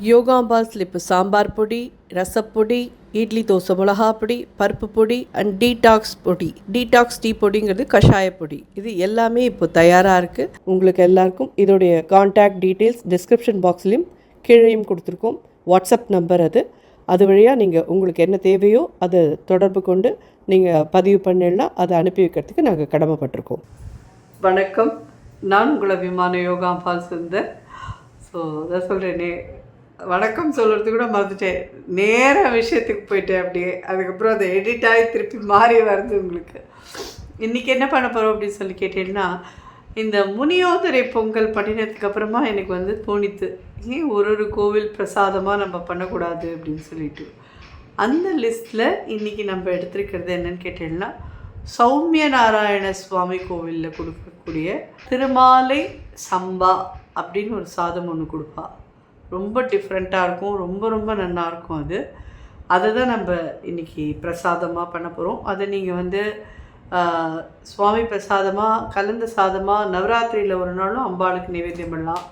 யோகாம்பாஸில் இப்போ சாம்பார் பொடி, ரசப்பொடி, இட்லி தோசை மிளகா பொடி, பருப்பு பொடி அண்ட் டீடாக்ஸ் பொடி, டீடாக்ஸ் டீ பொடிங்கிறது கஷாய பொடி. இது எல்லாமே இப்போ தயாராக இருக்குது. உங்களுக்கு எல்லாருக்கும் இதோடைய கான்டாக்ட் டீட்டெயில்ஸ் டிஸ்கிரிப்ஷன் பாக்ஸ்லேயும் கீழேயும் கொடுத்துருக்கோம். வாட்ஸ்அப் நம்பர் அது வழியாக நீங்கள் உங்களுக்கு என்ன தேவையோ அதை தொடர்பு கொண்டு நீங்கள் பதிவு பண்ணிடலாம். அதை அனுப்பி வைக்கிறதுக்கு நாங்கள் கடமைப்பட்டிருக்கோம். வணக்கம், நான் உங்களை விமான யோகாம்பால் சுந்தர். ஸோ அதான் சொல்கிறேனே, வணக்கம் சொல்கிறது கூட மறந்துட்டேன், நேராக விஷயத்துக்கு போயிட்டேன். அப்படியே அதுக்கப்புறம் அதை எடிட் ஆகி திருப்பி மாறி வருது. உங்களுக்கு இன்றைக்கி என்ன பண்ண போகிறோம் அப்படின்னு சொல்லி கேட்டீங்கன்னா, இந்த முனியோதரை பொங்கல் பண்ணினதுக்கு அப்புறமா எனக்கு தோணித்து, ஏன் ஒரு கோவில் பிரசாதமாக நம்ம பண்ணக்கூடாது அப்படின்னு சொல்லிட்டு அந்த லிஸ்ட்டில் இன்றைக்கி நம்ம எடுத்துருக்கிறது என்னன்னு கேட்டீங்கன்னா, சௌமிய நாராயண சுவாமி கோவிலில் கொடுக்கக்கூடிய திருமாலை சம்பா அப்படின்னு ஒரு சாதம் ஒன்று கொடுப்பா. ரொம்ப டிஃப்ரெண்ட்டாக இருக்கும், ரொம்ப ரொம்ப நல்லாயிருக்கும். அதை தான் நம்ம இன்றைக்கி பிரசாதமாக பண்ண போகிறோம். அதை நீங்கள் சுவாமி பிரசாதமாக, கலந்த சாதமாக, நவராத்திரியில் ஒரு நாளும் அம்பாளுக்கு நைவேத்தியம் பண்ணலாம்.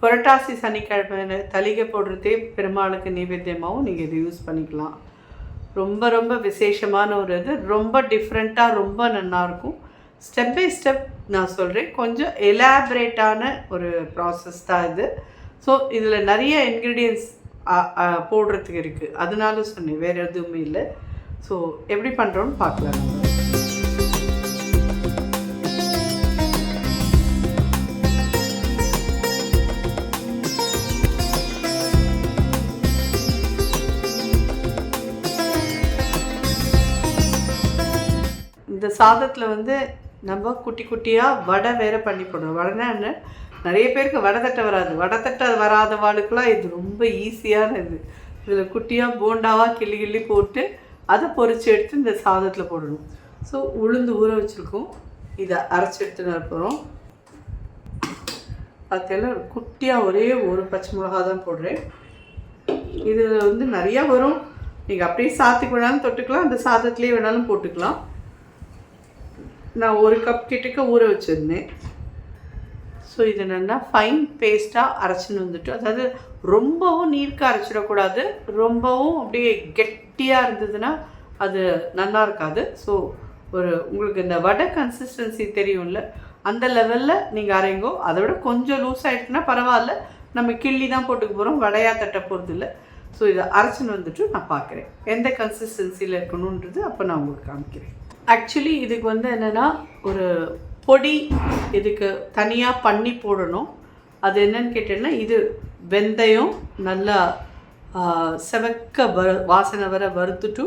புரட்டாசி சனிக்கிழமை தளிகை போடுறதே பெருமாளுக்கு நைவேத்தியமாகவும் நீங்கள் இதை யூஸ் பண்ணிக்கலாம். ரொம்ப ரொம்ப விசேஷமான ஒரு ரொம்ப டிஃப்ரெண்ட்டாக ரொம்ப நல்லாயிருக்கும். ஸ்டெப் பை ஸ்டெப் நான் சொல்கிறேன், கொஞ்சம் எலாபரேட்டான ஒரு ப்ராசஸ் தான் இது. ஸோ இதில் நிறைய இன்க்ரீடியன்ட்ஸ் போடுறதுக்கு இருக்குது, அதனால சொன்னேன், வேறு எதுவுமே இல்லை. ஸோ எப்படி பண்ணுறோன்னு பார்க்கலாம். இந்த சாதத்தில் நம்ம குட்டி குட்டியாக வடை வேறு பண்ணி போடுறோம். வடைனா என்ன, நிறைய பேருக்கு வடை தட்டை வராது. வடை தட்டை வராத வாளுக்கெலாம் இது ரொம்ப ஈஸியானது. இதில் குட்டியாக போண்டாவாக கிள்ளி கிள்ளி போட்டு அதை பொரித்து எடுத்து இந்த சாதத்தில் போடணும். ஸோ உளுந்து ஊற வச்சுருக்கோம், இதை அரைச்சி எடுத்துன்னு போகிறோம். அதெல்லாம் குட்டியாக ஒரே ஒரு பச்சை மிளகா தான் போடுறேன். இதில் நிறையா வரும், நீங்கள் அப்படியே சாத்துக்கு வேணாலும் தொட்டுக்கலாம், அந்த சாதத்துலேயே வேணாலும் போட்டுக்கலாம். நான் ஒரு கப் கிட்டக்க ஊற வச்சுருந்தேன். ஸோ இது நல்லா ஃபைன் பேஸ்ட்டாக அரைச்சின்னு அதாவது ரொம்பவும் நீர்க்க அரைச்சிடக்கூடாது, ரொம்பவும் அப்படியே கெட்டியாக இருந்ததுன்னா அது நல்லா இருக்காது. ஸோ உங்களுக்கு இந்த வடை கன்சிஸ்டன்சி தெரியும்ல, அந்த லெவலில் நீங்கள் அரைங்கோ. அதை விட கொஞ்சம் லூஸ் ஆகிடுச்சுன்னா பரவாயில்ல, நம்ம கிள்ளி தான் போட்டுக்க போகிறோம், வடையாக தட்ட போகிறது இல்லை. ஸோ இதை அரைச்சின்னு நான் பார்க்குறேன் எந்த கன்சிஸ்டன்சியில் இருக்கணுன்றது அப்போ நான் உங்களுக்கு காமிக்கிறேன். ஆக்சுவலி இதுக்கு என்னென்னா, ஒரு பொடி இதுக்கு தனியாக பண்ணி போடணும். அது என்னன்னு கேட்டேன்னா, இது வெந்தயம் நல்லா செவக்க வாசனை வர வறுத்துட்டு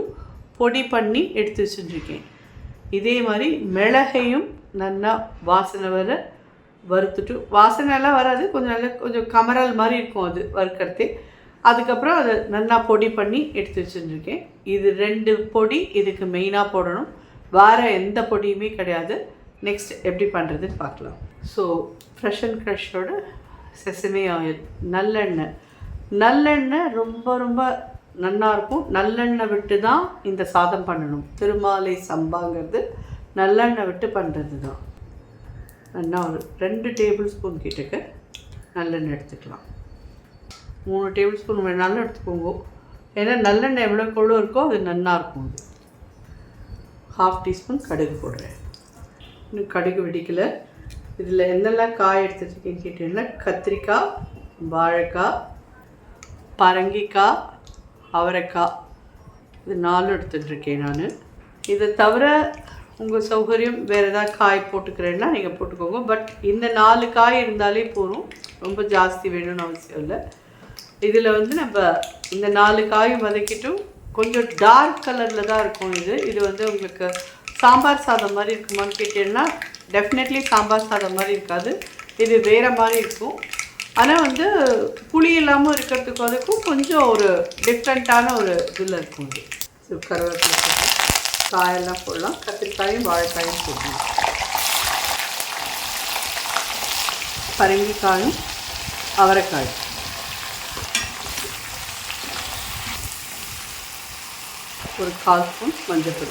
பொடி பண்ணி எடுத்து வச்சுருக்கேன். இதே மாதிரி மிளகையும் நல்லா வாசனை வர வறுத்துட்டு, வாசனைலாம் வராது, கொஞ்சம் கமரல் மாதிரி இருக்கும் அது வறுக்கிறதே. அதுக்கப்புறம் அதை நல்லா பொடி பண்ணி எடுத்து வச்சுருக்கேன். இது 2 பொடி இதுக்கு மெயினாக போடணும், வேறு எந்த பொடியுமே கிடையாது. நெக்ஸ்ட் எப்படி பண்ணுறதுன்னு பார்க்கலாம். ஸோ ஃப்ரெஷ் அண்ட் க்ரஷோட செசமி ஆயில், நல்லெண்ணெய் ரொம்ப ரொம்ப நல்லாயிருக்கும். நல்லெண்ணெய் விட்டு தான் இந்த சாதம் பண்ணணும். திருமாலை சம்பாங்கிறது நல்லெண்ணெய் விட்டு பண்ணுறது தான். நல்லா ஒரு 2 டேபிள் ஸ்பூன் கிட்டக்க நல்லெண்ணெய் எடுத்துக்கலாம். 3 டேபிள் ஸ்பூன் வேணாலும் எடுத்துக்கோங்க, ஏன்னா நல்லெண்ணெய் எவ்வளோ இருக்கோ அது நல்லாயிருக்கும். அது 1/2 டீஸ்பூன் கடுகு போடுறேன். இன்னும் கடுகு வெடிக்கலை. இதில் என்னெல்லாம் காய் எடுத்துகிட்ருக்கேன்னு கேட்டீங்கன்னா, கத்திரிக்காய், வாழைக்காய், பரங்கிக்காய், அவரைக்காய், இது 4 எடுத்துகிட்ருக்கேன் நான். இதை தவிர உங்கள் சௌகரியம் வேறு ஏதாவது காய் போட்டுக்கிறேன்னா நீங்கள் போட்டுக்கோங்க. பட் இந்த 4 காய் இருந்தாலே போதும், ரொம்ப ஜாஸ்தி வேணும்னு அவசியம் இல்லை. இதில் நம்ம இந்த 4 காயும் வதக்கிட்டும் கொஞ்சம் டார்க் கலரில் தான் இருக்கும். இது உங்களுக்கு சாம்பார் சாதம் மாதிரி இருக்குமான்னு கேட்டீங்கன்னா, டெஃபினெட்லி சாம்பார் சாதம் மாதிரி இருக்காது, இது வேறு மாதிரி இருக்கும். ஆனால் புளி இல்லாமல் இருக்கிறதுக்கு அதுக்கும் கொஞ்சம் ஒரு டிஃப்ரெண்ட்டான ஒரு இதில் இருக்கும். இது கருவேப்பிலை காயெல்லாம் போடலாம், கத்திரிக்காயும் வாழைக்காயும் போடலாம், பரங்கிக்காயும் அவரைக்காயும், ஒரு 1/4 ஸ்பூன் மஞ்சள்,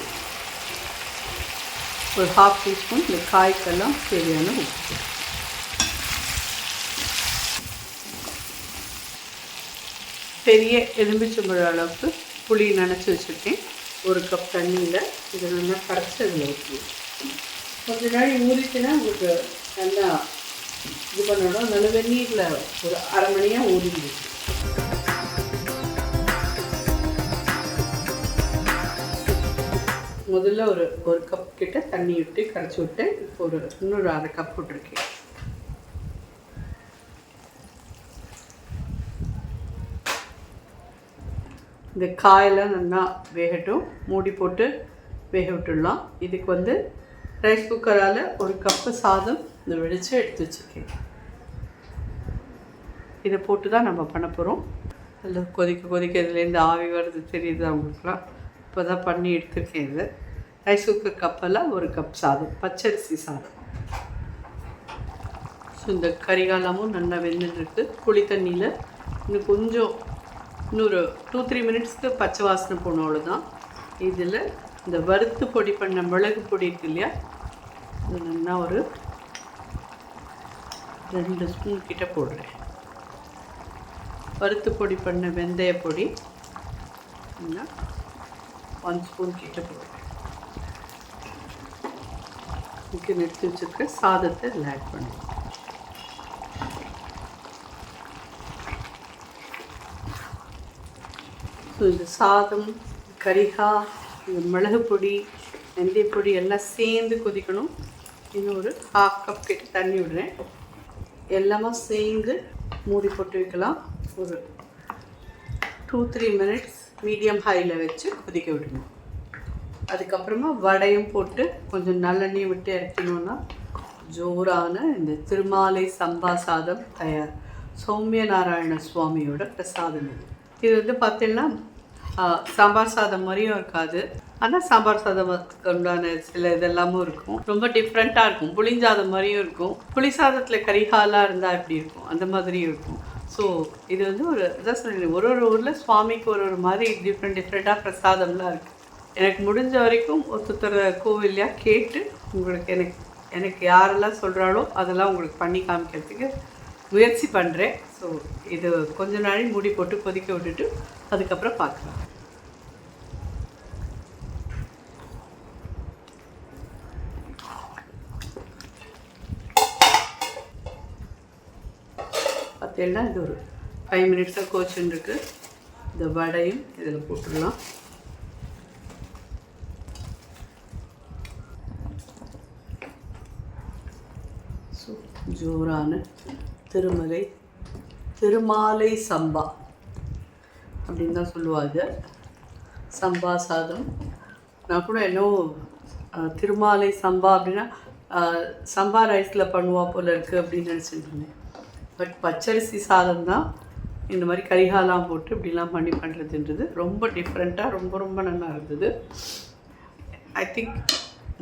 ஒரு 1/2 டீஸ்பூன் இந்த காய்க்கெல்லாம் தேவையான உப்பு. 1 பெரிய எலும்பிச்சம்பழம் அளவுக்கு புளி நனைச்சி வச்சுருக்கேன். 1 கப் தண்ணியில் இதை நல்லா கரைச்சி அதில் ஊற்றணும். கொஞ்ச நாள் ஊறிச்சுன்னா உங்களுக்கு நல்லா இது பண்ணணும். நல்ல வெந்நீரில் ஒரு அரை மணியாக ஊறிடுது. முதல்ல ஒரு கப் கிட்ட தண்ணி விட்டு கரைச்சி விட்டேன். இப்போ இன்னொரு அரை கப் விட்டுருக்கேன். இந்த காயெல்லாம் நல்லா வேகட்டும். மூடி போட்டு வேக விட்டுடலாம். இதுக்கு ரைஸ் குக்கரால் 1 கப்பு சாதம் இந்த வெடித்து எடுத்து வச்சுருக்கேன். இதை போட்டு தான் நம்ம பண்ண போகிறோம். நல்லா கொதிக்க இதுலேருந்து ஆவி வருது தெரியுது அவங்களுக்குலாம். இப்போ தான் பண்ணி எடுத்துருக்கேன். இது ரைஸ் குக்கர் கப்பெல்லாம் 1 கப் சாதம், பச்சரிசி சாதம். ஸோ இந்த கரிகாலமும் நல்லா வெந்துட்டுருக்கு. புளி தண்ணியில் இன்னும் கொஞ்சம் இன்னொரு 2-3 மினிட்ஸ்க்கு பச்சை வாசனை போகணும், அவ்வளோதான். இதில் இந்த வறுத்து பொடி பண்ண மிளகு பொடி இருக்கு இல்லையா, இது நல்லா ஒரு 2 ஸ்பூன் கிட்ட போடுறேன். வறுத்து பொடி பண்ண வெந்தய பொடி 1 ஸ்பூன் கிட்ட போடுறேன். இதுக்கு எடுத்து வச்சுருக்க சாதத்தை இதில் ஆட் பண்ணுவேன். ஸோ இந்த சாதம், கரிகா, இந்த மிளகு பொடி, வெந்தய பொடி எல்லாம் சேர்ந்து கொதிக்கணும். இன்னும் ஒரு 1/2 கப் கிட்ட தண்ணி விடுறேன். எல்லாமே சேர்ந்து மூடி போட்டு வைக்கலாம். ஒரு 2-3 மினிட்ஸ் மீடியம் ஹையில் வச்சு கொதிக்க விடணும். அதுக்கப்புறமா வடையும் போட்டு கொஞ்சம் நல்லெண்ணெய் விட்டு இறக்கணுன்னா ஜோரான இந்த திருமாலை சம்பா சாதம் தயார். சௌமிய நாராயண சுவாமியோட பிரசாதம் இது பார்த்தீங்கன்னா சாம்பார் சாதம் மாதிரியும் இருக்காது. ஆனால் சாம்பார் சாதத்துக்கு உண்டான சில இதெல்லாமும் இருக்கும். ரொம்ப டிஃப்ரெண்ட்டாக இருக்கும். புளிஞ்சாதம் மாதிரியும் இருக்கும். புளி சாதத்தில் கரிகாலாக இருந்தால் எப்படி இருக்கும் அந்த மாதிரியும் இருக்கும். ஸோ இது ஒரு இதான் சொல்லிடுறேன், ஒரு ஊரில் சுவாமிக்கு ஒரு மாதிரி டிஃப்ரெண்ட்டாக பிரசாதம்லாம் இருக்குது. எனக்கு முடிஞ்ச வரைக்கும் ஒருத்தர் கோவில்லையாக கேட்டு உங்களுக்கு எனக்கு யாரெல்லாம் சொல்கிறாளோ அதெல்லாம் உங்களுக்கு பண்ணி காமிக்கிறதுக்கு முயற்சி பண்ணுறேன். ஸோ இது கொஞ்ச நாள் மூடி போட்டு கொதிக்க விட்டுட்டு அதுக்கப்புறம் பார்க்கலாம். பார்த்தீங்கன்னா இது ஒரு 5 மினிட்ஸாக கோச்சுன்னு இருக்கு. இந்த வடையும் இதில் போட்டுடலாம். ஸோ ஜோரான திருமாலை சம்பா அப்படின்னு தான் சொல்லுவாங்க. சம்பா சாதம். நான் கூட திருமாலை சம்பா அப்படின்னா சம்பா ரைஸில் பண்ணுவா போல் இருக்குது அப்படின்னு நினச்சிட்டு இருந்தேன். பட் பச்சரிசி சாதம் தான் இந்த மாதிரி கரிகாலாம் போட்டு இப்படிலாம் பண்ணி பண்ணுறதுன்றது ரொம்ப டிஃப்ரெண்ட்டாக ரொம்ப நல்லா இருந்தது. ஐ திங்க்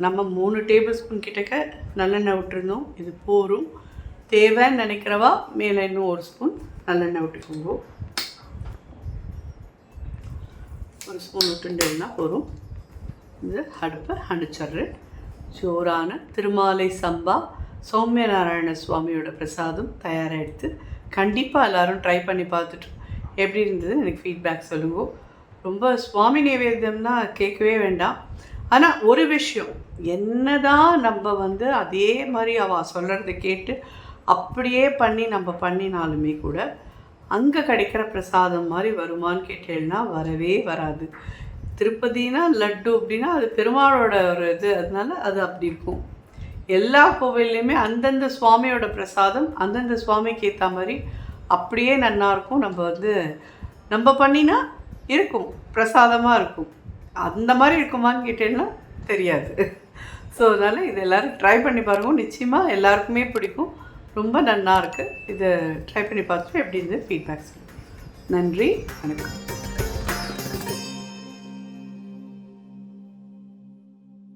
நம்ம 3 டேபிள் ஸ்பூன் கிட்டக்க நல்லெண்ணெய் விட்டுருந்தோம். இது போரும். தேவைன்னு நினைக்கிறவா மேலே இன்னும் 1 ஸ்பூன் நல்லெண்ணெய் விட்டுக்கோங்க. 1 ஸ்பூன் விட்டுண்டேன்னா போதும். இது அடுப்பை அணைச்சிட்றேன். ஜோரான திருமாலை சம்பா சௌமிய நாராயண சுவாமியோட பிரசாதம் தயாராகிடுது. கண்டிப்பாக எல்லோரும் ட்ரை பண்ணி பார்த்துட்டு எப்படி இருந்தது எனக்கு ஃபீட்பேக் சொல்லுங்க. ரொம்ப சுவாமி நைவேத்தியம்னா கேட்கவே வேண்டாம். ஆனால் ஒரு விஷயம், என்ன தான் நம்ம அதே மாதிரி அவள் சொல்கிறத கேட்டு அப்படியே பண்ணி நம்ம பண்ணினாலுமே கூட அங்கே கிடைக்கிற பிரசாதம் மாதிரி வருமானு கேட்டேன்னா வரவே வராது. திருப்பதினா லட்டு அப்படின்னா அது பெருமாளோட ஒரு இது, அதனால அது அப்படி இருக்கும். எல்லா கோவில்லையுமே அந்தந்த சுவாமியோட பிரசாதம் அந்தந்த சுவாமிக்கு ஏற்ற மாதிரி அப்படியே நல்லாயிருக்கும். நம்ம பண்ணினா இருக்கும், பிரசாதமாக இருக்கும். அந்த மாதிரி இருக்குமான்னு கேட்டேன்னா தெரியாது. ஸோ அதனால் இது எல்லோரும் ட்ரை பண்ணி பாருங்கள். நிச்சயமாக எல்லாருக்குமே பிடிக்கும். ரொம்ப நல்லா இருக்குது. இதை ட்ரை பண்ணி பார்த்துட்டு எப்படி இருந்து ஃபீட்பேக் சொல்லுங்கள். நன்றி, வணக்கம்.